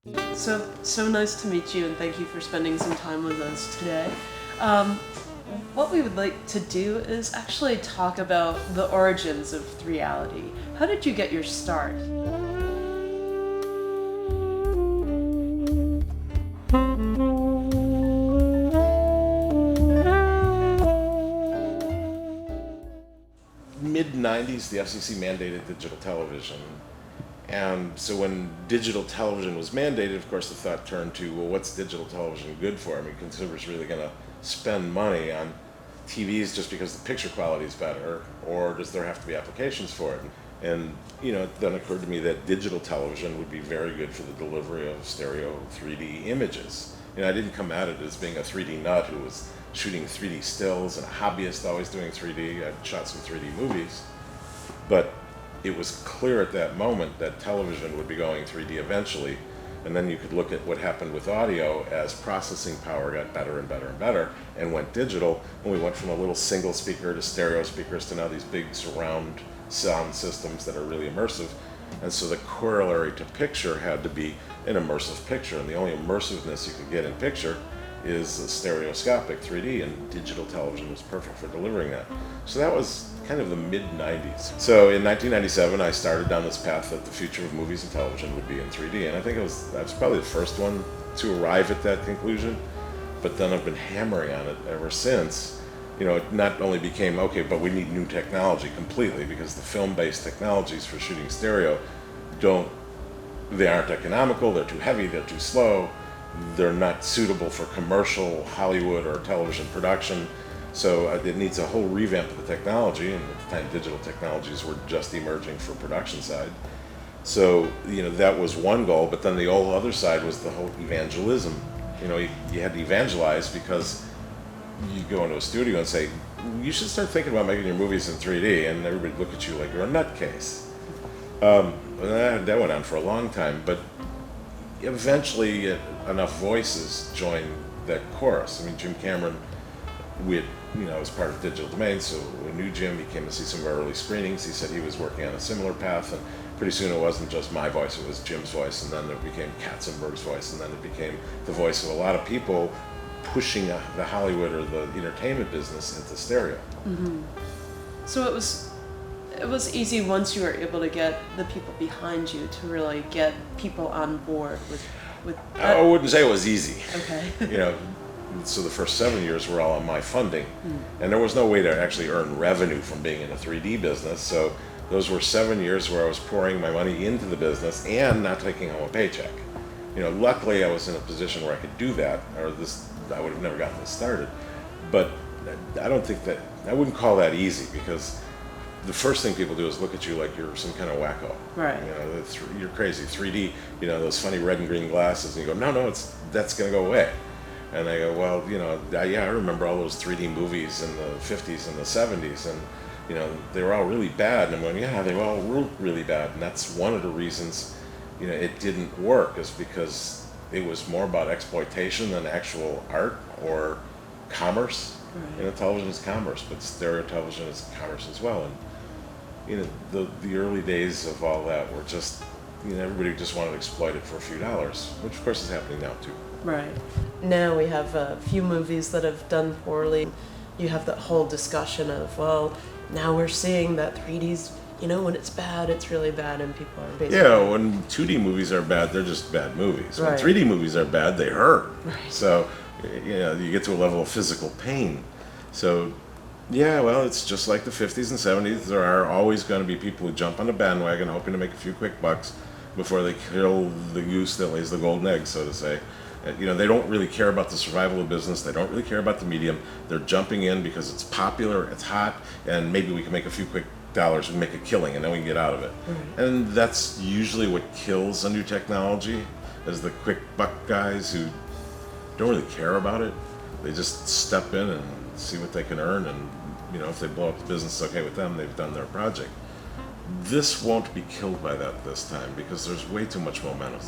So nice to meet you, and thank you for spending some time with us today. What we would like to do is actually talk about the origins of 3ALITY. How did you get your start? Mid-90s, the FCC mandated digital television. And so when digital television was mandated, of course, the thought turned to, well, what's digital television good for? I mean, consumers really going to spend money on TVs just because the picture quality is better, or does there have to be applications for it? And, it then occurred to me that digital television would be very good for the delivery of stereo 3D images. I didn't come at it as being a 3D nut who was shooting 3D stills and a hobbyist always doing 3D. I'd shot some 3D movies, but it was clear at that moment that television would be going 3D eventually, and then you could look at what happened with audio as processing power got better and better and better and went digital, and we went from a little single speaker to stereo speakers to now these big surround sound systems that are really immersive. And so the corollary to picture had to be an immersive picture, and the only immersiveness you could get in picture is a stereoscopic 3D, and digital television was perfect for delivering that. So that was kind of the mid-90s. So in 1997, I started down this path that the future of movies and television would be in 3D, and I think I was probably the first one to arrive at that conclusion, but then I've been hammering on it ever since. It not only became, okay, but we need new technology completely, because the film-based technologies for shooting stereo they aren't economical, they're too heavy, they're too slow, they're not suitable for commercial Hollywood or television production. So it needs a whole revamp of the technology, and at the time digital technologies were just emerging for production side. So, that was one goal, but then the whole other side was the whole evangelism. You had to evangelize, because you go into a studio and say, you should start thinking about making your movies in 3D, and everybody would look at you like you're a nutcase. That went on for a long time, but eventually enough voices joined that chorus. I mean, Jim Cameron, was part of Digital Domain, so we knew Jim. He came to see some of our early screenings. He said he was working on a similar path, and pretty soon it wasn't just my voice, it was Jim's voice, and then it became Katzenberg's voice, and then it became the voice of a lot of people pushing the Hollywood or the entertainment business into stereo. Mm-hmm. So it was easy once you were able to get the people behind you to really get people on board with that. I wouldn't say it was easy. Okay. So the first 7 years were all on my funding, and there was no way to actually earn revenue from being in a 3D business. So those were 7 years where I was pouring my money into the business and not taking home a paycheck. Luckily I was in a position where I could do that, or I would have never gotten this started. But I wouldn't call that easy, because the first thing people do is look at you like you're some kind of wacko. Right. You're crazy. 3D, those funny red and green glasses, and you go, no, that's going to go away. And I go, well, I remember all those 3D movies in the 50s and the 70s, and they were all really bad. And I'm going, yeah, they were all really bad. And that's one of the reasons, it didn't work, is because it was more about exploitation than actual art or commerce. Right. Television is commerce, but stereo television is commerce as well. And the early days of all that were just, everybody just wanted to exploit it for a few dollars, which of course is happening now too. Right. Now we have a few movies that have done poorly. You have that whole discussion of, well, now we're seeing that 3D's, when it's bad, it's really bad, and people are basically... Yeah, when 2D movies are bad, they're just bad movies. Right. When 3D movies are bad, they hurt. Right. So, you get to a level of physical pain. So, yeah, well, it's just like the 50s and 70s. There are always going to be people who jump on the bandwagon hoping to make a few quick bucks before they kill the goose that lays the golden egg, so to say. They don't really care about the survival of business. They don't really care about the medium. They're jumping in because it's popular, it's hot, and maybe we can make a few quick dollars and make a killing, and then we can get out of it. Mm-hmm. And that's usually what kills a new technology, is the quick buck guys who don't really care about it. They just step in and see what they can earn, and if they blow up the business, it's okay with them. They've done their project. This won't be killed by that this time, because there's way too much momentum.